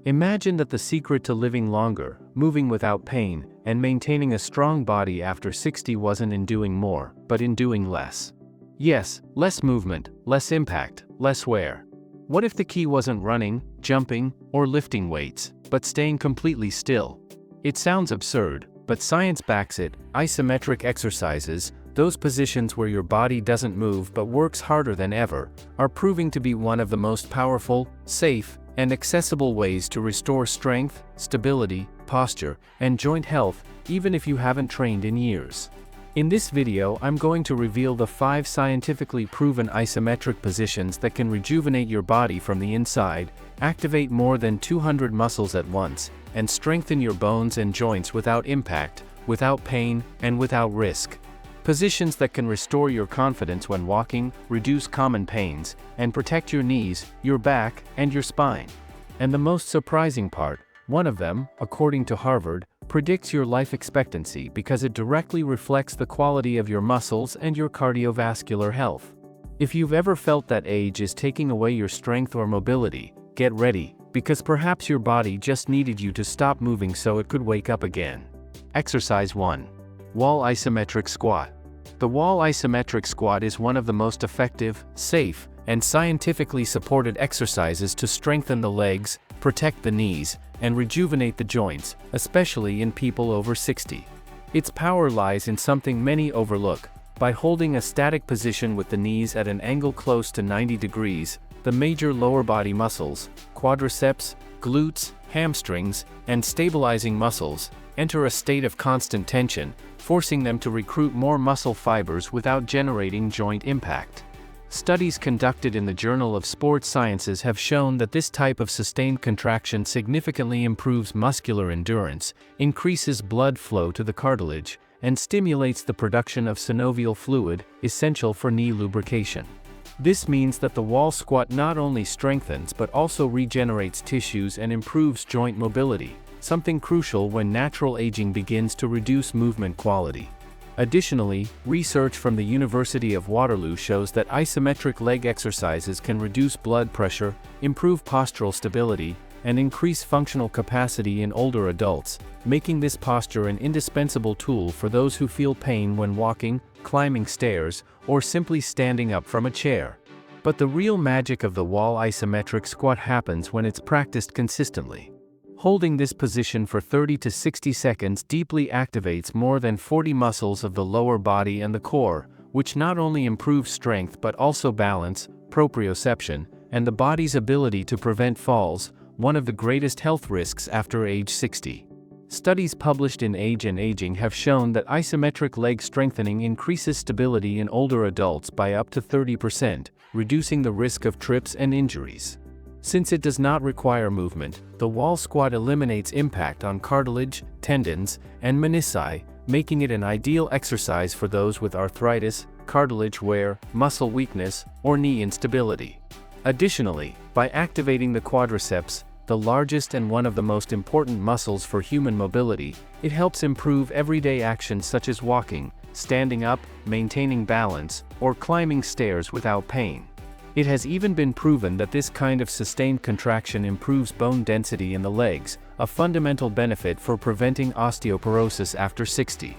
Imagine that the secret to living longer, moving without pain, and maintaining a strong body after 60 wasn't in doing more, but in doing less. Yes, less movement, less impact, less wear. What if the key wasn't running, jumping, or lifting weights, but staying completely still? It sounds absurd, but science backs it. Isometric exercises, those positions where your body doesn't move but works harder than ever, are proving to be one of the most powerful, safe, and accessible ways to restore strength, stability, posture, and joint health, even if you haven't trained in years. In this video, I'm going to reveal the 5 scientifically proven isometric positions that can rejuvenate your body from the inside, activate more than 200 muscles at once, and strengthen your bones and joints without impact, without pain, and without risk. Positions that can restore your confidence when walking, reduce common pains, and protect your knees, your back, and your spine. And the most surprising part, one of them, according to Harvard, predicts your life expectancy because it directly reflects the quality of your muscles and your cardiovascular health. If you've ever felt that age is taking away your strength or mobility, get ready, because perhaps your body just needed you to stop moving so it could wake up again. Exercise 1. Wall isometric squat. The wall isometric squat is one of the most effective, safe, and scientifically supported exercises to strengthen the legs, protect the knees, and rejuvenate the joints, especially in people over 60. Its power lies in something many overlook. By holding a static position with the knees at an angle close to 90 degrees, the major lower body muscles, quadriceps, glutes, hamstrings, and stabilizing muscles, enter a state of constant tension, forcing them to recruit more muscle fibers without generating joint impact. Studies conducted in the Journal of Sports Sciences have shown that this type of sustained contraction significantly improves muscular endurance, increases blood flow to the cartilage, and stimulates the production of synovial fluid, essential for knee lubrication. This means that the wall squat not only strengthens but also regenerates tissues and improves joint mobility, something crucial when natural aging begins to reduce movement quality. Additionally, research from the University of Waterloo shows that isometric leg exercises can reduce blood pressure, improve postural stability, and increase functional capacity in older adults, making this posture an indispensable tool for those who feel pain when walking, climbing stairs, or simply standing up from a chair. But the real magic of the wall isometric squat happens when it's practiced consistently. Holding this position for 30 to 60 seconds deeply activates more than 40 muscles of the lower body and the core, which not only improves strength but also balance, proprioception, and the body's ability to prevent falls, one of the greatest health risks after age 60. Studies published in Age and Aging have shown that isometric leg strengthening increases stability in older adults by up to 30%, reducing the risk of trips and injuries. Since it does not require movement, the wall squat eliminates impact on cartilage, tendons, and menisci, making it an ideal exercise for those with arthritis, cartilage wear, muscle weakness, or knee instability. Additionally, by activating the quadriceps, the largest and one of the most important muscles for human mobility, it helps improve everyday actions such as walking, standing up, maintaining balance, or climbing stairs without pain. It has even been proven that this kind of sustained contraction improves bone density in the legs, a fundamental benefit for preventing osteoporosis after 60.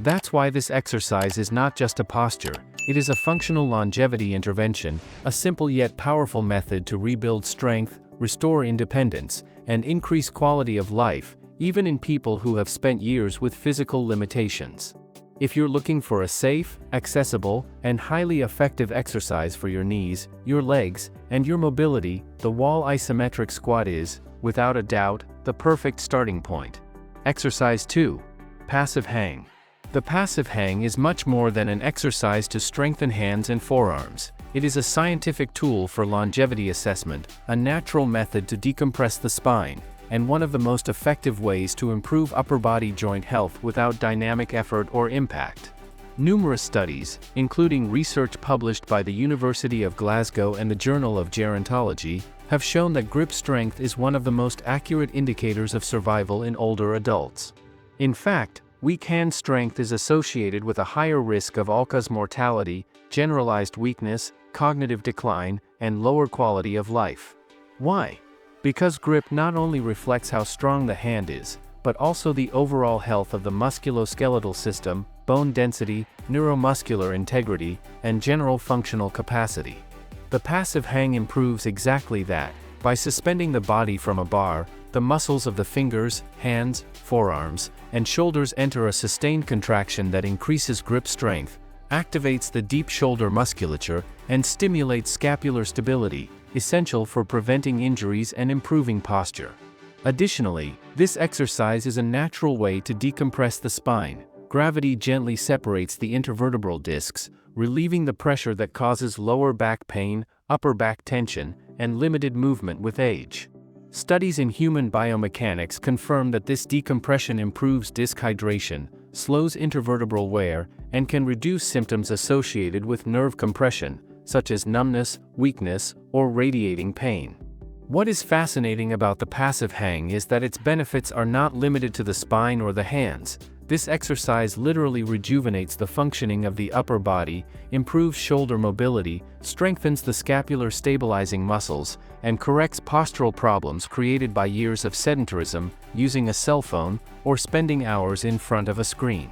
That's why this exercise is not just a posture, it is a functional longevity intervention, a simple yet powerful method to rebuild strength, restore independence, and increase quality of life, even in people who have spent years with physical limitations. If you're looking for a safe, accessible, and highly effective exercise for your knees, your legs, and your mobility, the wall isometric squat is, without a doubt, the perfect starting point. Exercise 2. Passive hang. The passive hang is much more than an exercise to strengthen hands and forearms. It is a scientific tool for longevity assessment, a natural method to decompress the spine, and one of the most effective ways to improve upper body joint health without dynamic effort or impact. Numerous studies, including research published by the University of Glasgow and the Journal of Gerontology, have shown that grip strength is one of the most accurate indicators of survival in older adults. In fact, weak hand strength is associated with a higher risk of all-cause mortality, generalized weakness, cognitive decline, and lower quality of life. Why? because grip not only reflects how strong the hand is, but also the overall health of the musculoskeletal system, bone density, neuromuscular integrity, and general functional capacity. The passive hang improves exactly that. By suspending the body from a bar, the muscles of the fingers, hands, forearms, and shoulders enter a sustained contraction that increases grip strength, activates the deep shoulder musculature, and stimulates scapular stability, essential for preventing injuries and improving posture. Additionally, this exercise is a natural way to decompress the spine. Gravity gently separates the intervertebral discs, relieving the pressure that causes lower back pain, upper back tension, and limited movement with age. Studies in human biomechanics confirm that this decompression improves disc hydration, slows intervertebral wear, and can reduce symptoms associated with nerve compression, such as numbness, weakness, or radiating pain. What is fascinating about the passive hang is that its benefits are not limited to the spine or the hands. This exercise literally rejuvenates the functioning of the upper body, improves shoulder mobility, strengthens the scapular stabilizing muscles, and corrects postural problems created by years of sedentarism, using a cell phone, or spending hours in front of a screen.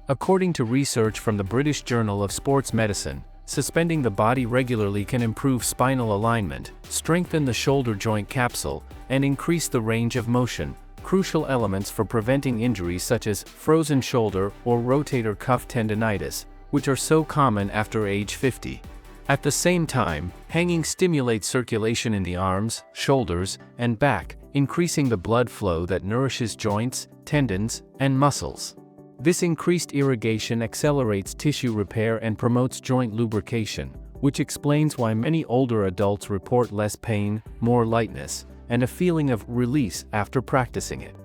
According to research from the British Journal of Sports Medicine, suspending the body regularly can improve spinal alignment, strengthen the shoulder joint capsule, and increase the range of motion, crucial elements for preventing injuries such as frozen shoulder or rotator cuff tendinitis, which are so common after age 50. At the same time, hanging stimulates circulation in the arms, shoulders, and back, increasing the blood flow that nourishes joints, tendons, and muscles. This increased irrigation accelerates tissue repair and promotes joint lubrication, which explains why many older adults report less pain, more lightness, and a feeling of release after practicing it.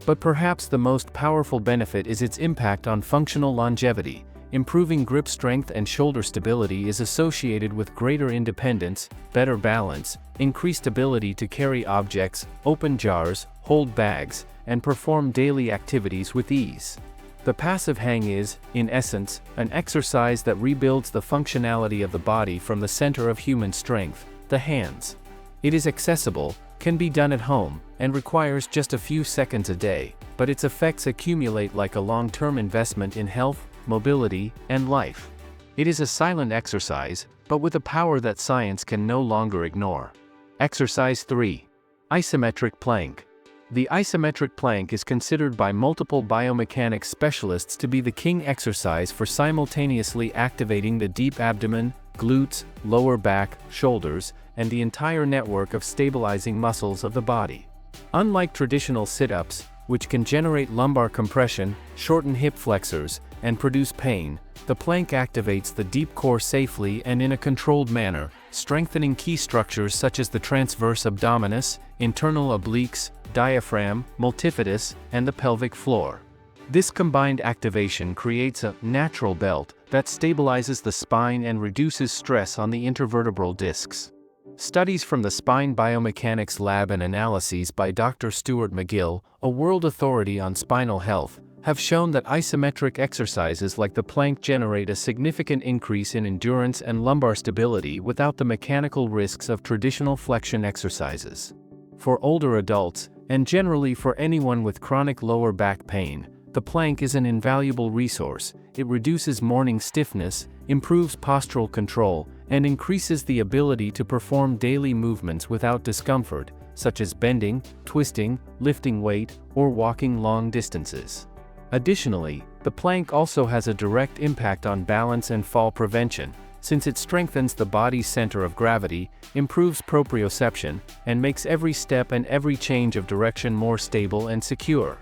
But perhaps the most powerful benefit is its impact on functional longevity. Improving grip strength and shoulder stability is associated with greater independence, better balance, increased ability to carry objects, open jars, hold bags, and perform daily activities with ease. The passive hang is, in essence, an exercise that rebuilds the functionality of the body from the center of human strength, the hands. It is accessible, can be done at home, and requires just a few seconds a day, but its effects accumulate like a long-term investment in health, mobility, and life. It is a silent exercise, but with a power that science can no longer ignore. Exercise 3. Isometric plank. The isometric plank is considered by multiple biomechanics specialists to be the king exercise for simultaneously activating the deep abdomen, glutes, lower back, shoulders, and the entire network of stabilizing muscles of the body. Unlike traditional sit-ups, which can generate lumbar compression, shorten hip flexors, and produce pain, the plank activates the deep core safely and in a controlled manner, strengthening key structures such as the transverse abdominis, internal obliques, diaphragm, multifidus, and the pelvic floor. This combined activation creates a natural belt that stabilizes the spine and reduces stress on the intervertebral discs. Studies from the Spine Biomechanics Lab and analyses by Dr. Stuart McGill, a world authority on spinal health, have shown that isometric exercises like the plank generate a significant increase in endurance and lumbar stability without the mechanical risks of traditional flexion exercises. For older adults, and generally for anyone with chronic lower back pain, the plank is an invaluable resource. It reduces morning stiffness, improves postural control, and increases the ability to perform daily movements without discomfort, such as bending, twisting, lifting weight, or walking long distances. Additionally, the plank also has a direct impact on balance and fall prevention, since it strengthens the body's center of gravity, improves proprioception, and makes every step and every change of direction more stable and secure.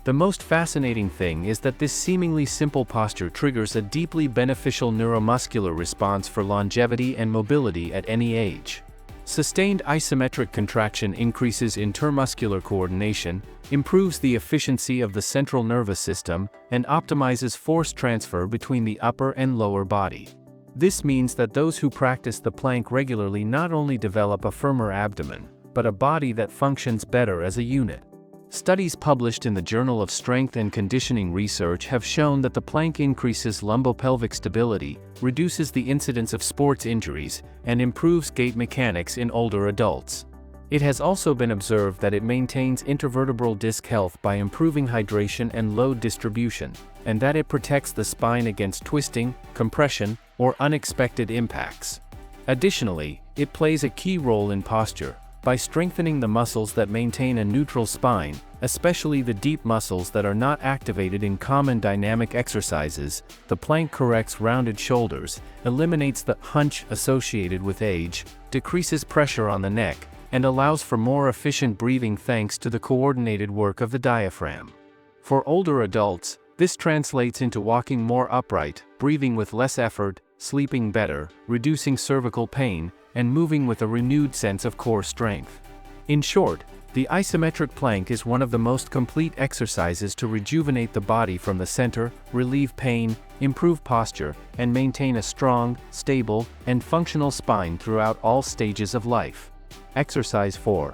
The most fascinating thing is that this seemingly simple posture triggers a deeply beneficial neuromuscular response for longevity and mobility at any age. Sustained isometric contraction increases intermuscular coordination, improves the efficiency of the central nervous system, and optimizes force transfer between the upper and lower body. This means that those who practice the plank regularly not only develop a firmer abdomen, but a body that functions better as a unit. Studies published in the Journal of Strength and Conditioning Research have shown that the plank increases lumbopelvic stability, reduces the incidence of sports injuries, and improves gait mechanics in older adults. It has also been observed that it maintains intervertebral disc health by improving hydration and load distribution, and that it protects the spine against twisting, compression, or unexpected impacts. Additionally, it plays a key role in posture, by strengthening the muscles that maintain a neutral spine, especially the deep muscles that are not activated in common dynamic exercises. The plank corrects rounded shoulders, eliminates the hunch associated with age, decreases pressure on the neck, and allows for more efficient breathing thanks to the coordinated work of the diaphragm. For older adults, this translates into walking more upright, breathing with less effort, sleeping better, reducing cervical pain, and moving with a renewed sense of core strength. In short, the isometric plank is one of the most complete exercises to rejuvenate the body from the center, relieve pain, improve posture, and maintain a strong, stable, and functional spine throughout all stages of life. Exercise 4.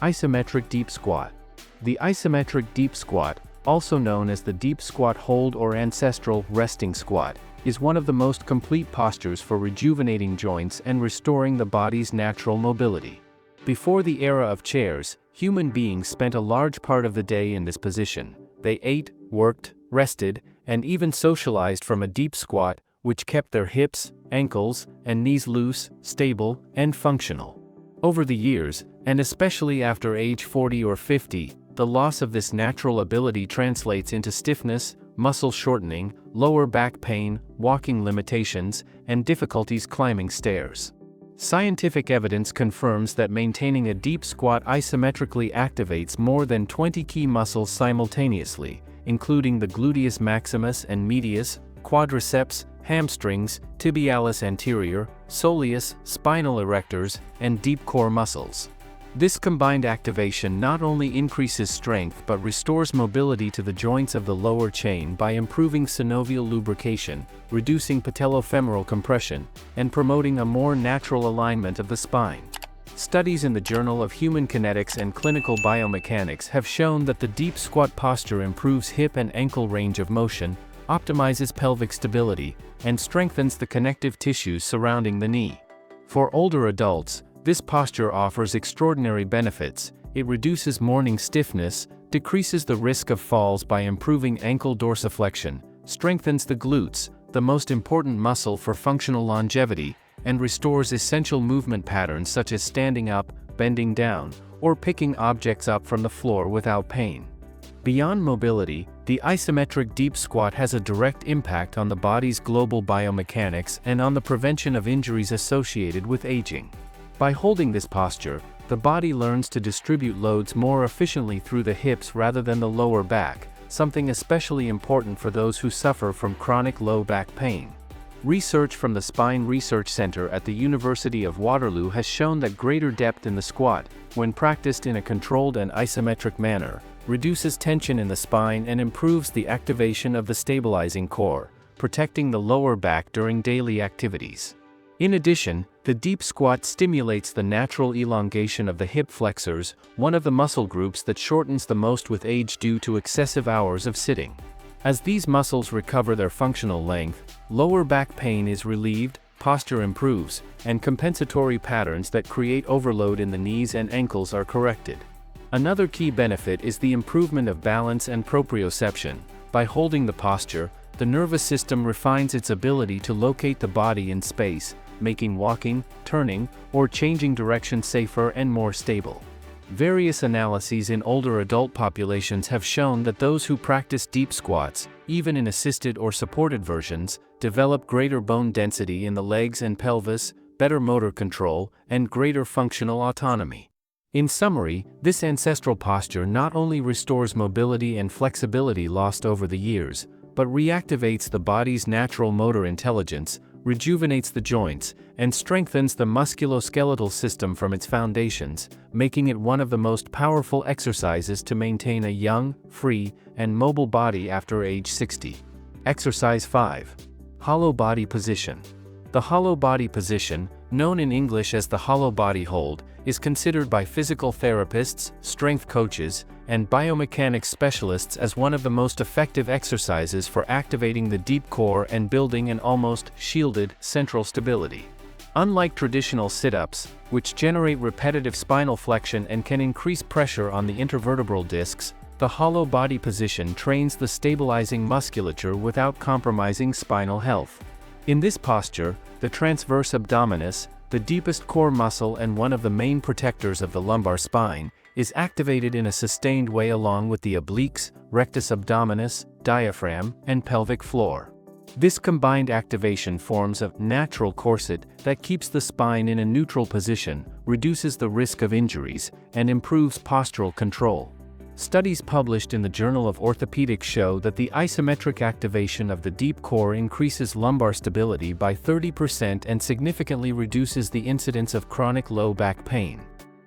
Isometric Deep Squat. The isometric deep squat, also known as the deep squat hold or ancestral resting squat, is one of the most complete postures for rejuvenating joints and restoring the body's natural mobility. Before the era of chairs, human beings spent a large part of the day in this position. They ate, worked, rested, and even socialized from a deep squat, which kept their hips, ankles, and knees loose, stable, and functional. Over the years, and especially after age 40 or 50, the loss of this natural ability translates into stiffness, muscle shortening, lower back pain, walking limitations, and difficulties climbing stairs. Scientific evidence confirms that maintaining a deep squat isometrically activates more than 20 key muscles simultaneously, including the gluteus maximus and medius, quadriceps, hamstrings, tibialis anterior, soleus, spinal erectors, and deep core muscles. This combined activation not only increases strength but restores mobility to the joints of the lower chain by improving synovial lubrication, reducing patellofemoral compression, and promoting a more natural alignment of the spine. Studies in the Journal of Human Kinetics and Clinical Biomechanics have shown that the deep squat posture improves hip and ankle range of motion, optimizes pelvic stability, and strengthens the connective tissues surrounding the knee. For older adults, this posture offers extraordinary benefits. It reduces morning stiffness, decreases the risk of falls by improving ankle dorsiflexion, strengthens the glutes, the most important muscle for functional longevity, and restores essential movement patterns such as standing up, bending down, or picking objects up from the floor without pain. Beyond mobility, the isometric deep squat has a direct impact on the body's global biomechanics and on the prevention of injuries associated with aging. By holding this posture, the body learns to distribute loads more efficiently through the hips rather than the lower back, something especially important for those who suffer from chronic low back pain. Research from the Spine Research Center at the University of Waterloo has shown that greater depth in the squat, when practiced in a controlled and isometric manner, reduces tension in the spine and improves the activation of the stabilizing core, protecting the lower back during daily activities. In addition, the deep squat stimulates the natural elongation of the hip flexors, one of the muscle groups that shortens the most with age due to excessive hours of sitting. As these muscles recover their functional length, lower back pain is relieved, posture improves, and compensatory patterns that create overload in the knees and ankles are corrected. Another key benefit is the improvement of balance and proprioception. By holding the posture, the nervous system refines its ability to locate the body in space, making walking, turning, or changing direction safer and more stable. Various analyses in older adult populations have shown that those who practice deep squats, even in assisted or supported versions, develop greater bone density in the legs and pelvis, better motor control, and greater functional autonomy. In summary, this ancestral posture not only restores mobility and flexibility lost over the years, but reactivates the body's natural motor intelligence, rejuvenates the joints, and strengthens the musculoskeletal system from its foundations, making it one of the most powerful exercises to maintain a young, free, and mobile body after age 60. Exercise 5. Hollow body position. The hollow body position, known in English as the hollow body hold, is considered by physical therapists, strength coaches, and biomechanics specialists as one of the most effective exercises for activating the deep core and building an almost shielded central stability. Unlike traditional sit-ups, which generate repetitive spinal flexion and can increase pressure on the intervertebral discs, the hollow body position trains the stabilizing musculature without compromising spinal health. In this posture, the transverse abdominis, the deepest core muscle and one of the main protectors of the lumbar spine, is activated in a sustained way along with the obliques, rectus abdominis, diaphragm, and pelvic floor. This combined activation forms a natural corset that keeps the spine in a neutral position, reduces the risk of injuries, and improves postural control. Studies published in the Journal of Orthopedics show that the isometric activation of the deep core increases lumbar stability by 30% and significantly reduces the incidence of chronic low back pain.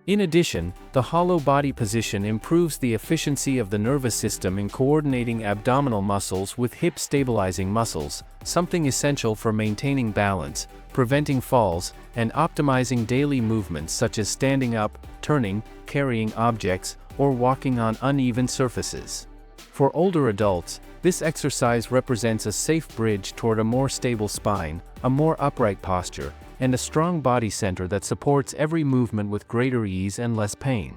In addition, the hollow body position improves the efficiency of the nervous system in coordinating abdominal muscles with hip stabilizing muscles, something essential for maintaining balance, preventing falls, and optimizing daily movements such as standing up, turning, carrying objects, or walking on uneven surfaces. For older adults, this exercise represents a safe bridge toward a more stable spine, a more upright posture, and a strong body center that supports every movement with greater ease and less pain.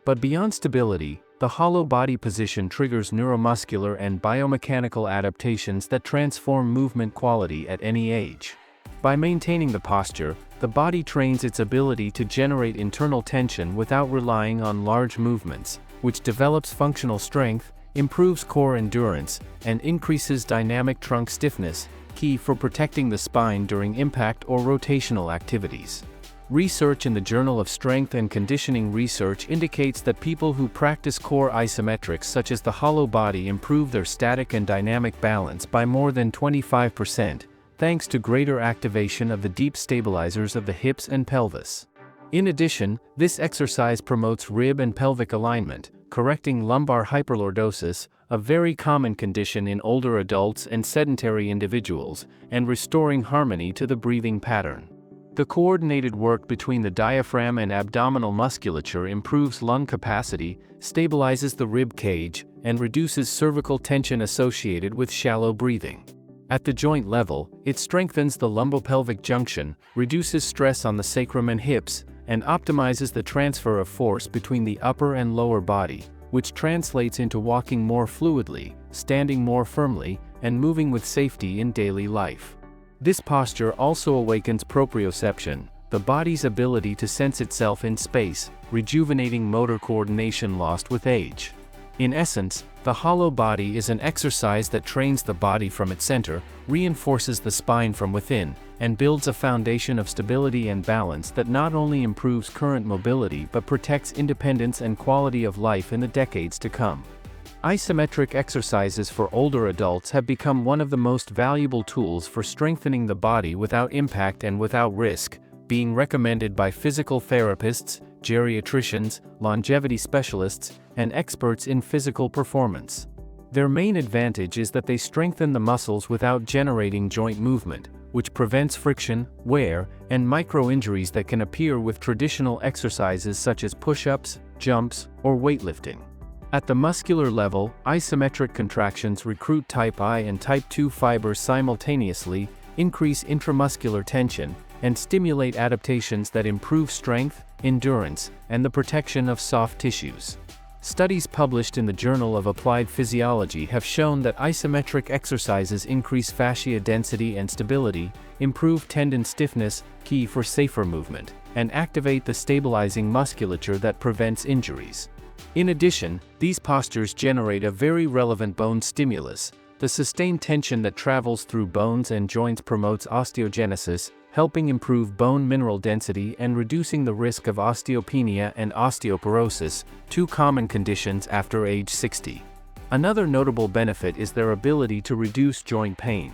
But beyond stability, the hollow body position triggers neuromuscular and biomechanical adaptations that transform movement quality at any age. By maintaining the posture, the body trains its ability to generate internal tension without relying on large movements, which develops functional strength, improves core endurance, and increases dynamic trunk stiffness, key for protecting the spine during impact or rotational activities. Research in the Journal of Strength and Conditioning Research indicates that people who practice core isometrics such as the hollow body improve their static and dynamic balance by more than 25%, thanks to greater activation of the deep stabilizers of the hips and pelvis. In addition, this exercise promotes rib and pelvic alignment, correcting lumbar hyperlordosis, a very common condition in older adults and sedentary individuals, and restoring harmony to the breathing pattern. The coordinated work between the diaphragm and abdominal musculature improves lung capacity, stabilizes the rib cage, and reduces cervical tension associated with shallow breathing. At the joint level, it strengthens the lumbopelvic junction, reduces stress on the sacrum and hips, and optimizes the transfer of force between the upper and lower body, which translates into walking more fluidly, standing more firmly, and moving with safety in daily life. This posture also awakens proprioception, the body's ability to sense itself in space, rejuvenating motor coordination lost with age. In essence, the hollow body is an exercise that trains the body from its center, reinforces the spine from within, and builds a foundation of stability and balance that not only improves current mobility but protects independence and quality of life in the decades to come. Isometric exercises for older adults have become one of the most valuable tools for strengthening the body without impact and without risk, being recommended by physical therapists, geriatricians, longevity specialists, and experts in physical performance. Their main advantage is that they strengthen the muscles without generating joint movement, which prevents friction, wear, and micro-injuries that can appear with traditional exercises such as push-ups, jumps, or weightlifting. At the muscular level, isometric contractions recruit type I and type II fibers simultaneously, increase intramuscular tension, and stimulate adaptations that improve strength, endurance, and the protection of soft tissues. Studies published in the Journal of Applied Physiology have shown that isometric exercises increase fascia density and stability, improve tendon stiffness, key for safer movement, and activate the stabilizing musculature that prevents injuries. In addition, these postures generate a very relevant bone stimulus. The sustained tension that travels through bones and joints promotes osteogenesis, helping improve bone mineral density and reducing the risk of osteopenia and osteoporosis, two common conditions after age 60. Another notable benefit is their ability to reduce joint pain.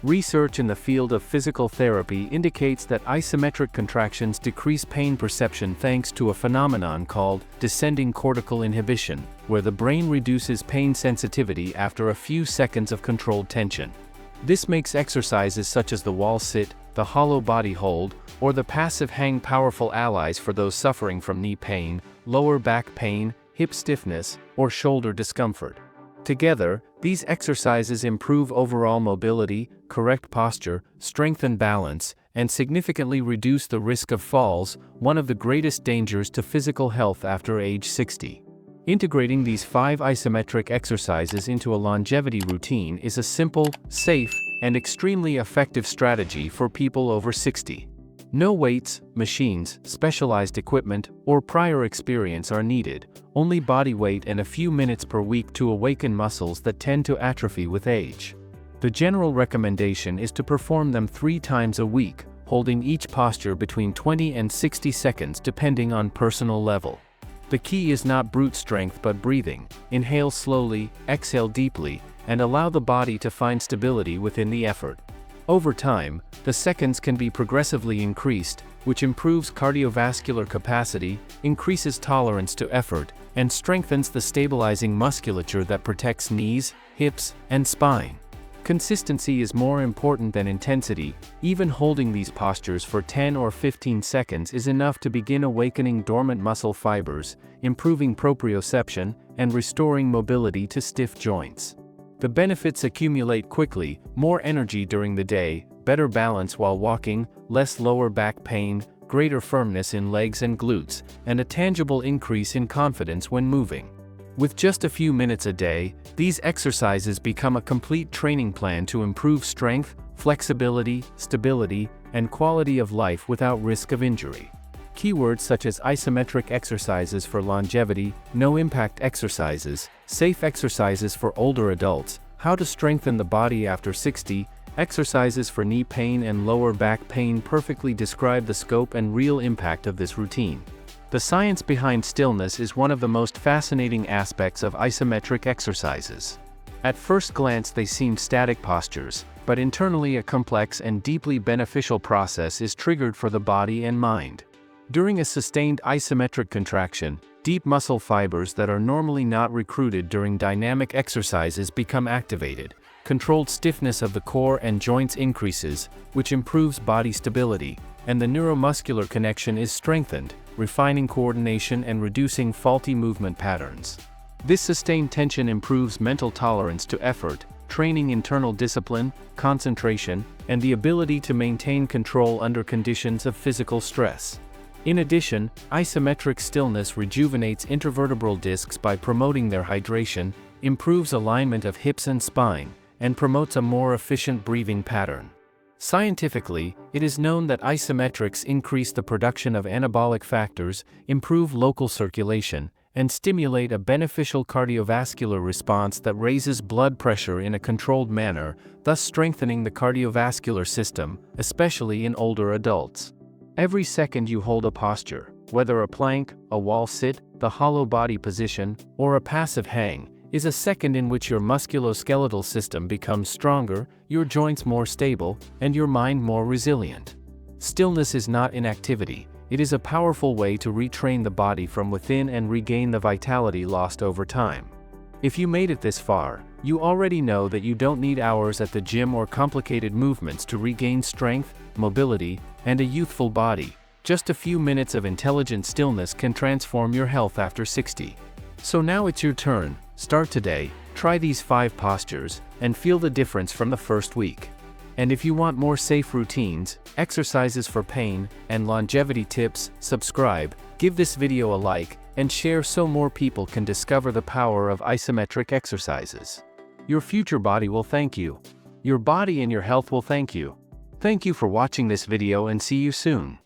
Research in the field of physical therapy indicates that isometric contractions decrease pain perception thanks to a phenomenon called descending cortical inhibition, where the brain reduces pain sensitivity after a few seconds of controlled tension. This makes exercises such as the wall sit, the hollow body hold, or the passive hang powerful allies for those suffering from knee pain, lower back pain, hip stiffness, or shoulder discomfort. Together, these exercises improve overall mobility, correct posture, strengthen balance, and significantly reduce the risk of falls, one of the greatest dangers to physical health after age 60. Integrating these 5 isometric exercises into a longevity routine is a simple, safe, and extremely effective strategy for people over 60. No weights, machines, specialized equipment, or prior experience are needed, only body weight and a few minutes per week to awaken muscles that tend to atrophy with age. The general recommendation is to perform them 3 times a week, holding each posture between 20 and 60 seconds depending on personal level. The key is not brute strength but breathing. Inhale slowly, exhale deeply, and allow the body to find stability within the effort. Over time, the seconds can be progressively increased, which improves cardiovascular capacity, increases tolerance to effort, and strengthens the stabilizing musculature that protects knees, hips, and spine. Consistency is more important than intensity. Even holding these postures for 10 or 15 seconds is enough to begin awakening dormant muscle fibers, improving proprioception, and restoring mobility to stiff joints. The benefits accumulate quickly: more energy during the day, better balance while walking, less lower back pain, greater firmness in legs and glutes, and a tangible increase in confidence when moving. With just a few minutes a day, these exercises become a complete training plan to improve strength, flexibility, stability, and quality of life without risk of injury. Keywords such as isometric exercises for longevity, no-impact exercises, safe exercises for older adults, how to strengthen the body after 60, exercises for knee pain and lower back pain perfectly describe the scope and real impact of this routine. The science behind stillness is one of the most fascinating aspects of isometric exercises. At first glance they seem static postures, but internally a complex and deeply beneficial process is triggered for the body and mind. During a sustained isometric contraction, deep muscle fibers that are normally not recruited during dynamic exercises become activated. Controlled stiffness of the core and joints increases, which improves body stability, and the neuromuscular connection is strengthened, refining coordination and reducing faulty movement patterns. This sustained tension improves mental tolerance to effort, training internal discipline, concentration, and the ability to maintain control under conditions of physical stress. In addition, isometric stillness rejuvenates intervertebral discs by promoting their hydration, improves alignment of hips and spine, and promotes a more efficient breathing pattern. Scientifically, it is known that isometrics increase the production of anabolic factors, improve local circulation, and stimulate a beneficial cardiovascular response that raises blood pressure in a controlled manner, thus strengthening the cardiovascular system, especially in older adults. Every second you hold a posture, whether a plank, a wall sit, the hollow body position, or a passive hang, is a second in which your musculoskeletal system becomes stronger, your joints more stable, and your mind more resilient. Stillness is not inactivity, it is a powerful way to retrain the body from within and regain the vitality lost over time. If you made it this far, you already know that you don't need hours at the gym or complicated movements to regain strength, mobility, and a youthful body. Just a few minutes of intelligent stillness can transform your health after 60. So now it's your turn. Start today, try these 5 postures, and feel the difference from the first week. And if you want more safe routines, exercises for pain, and longevity tips, subscribe, give this video a like, and share so more people can discover the power of isometric exercises. Your future body will thank you. Your body and your health will thank you. Thank you for watching this video and see you soon.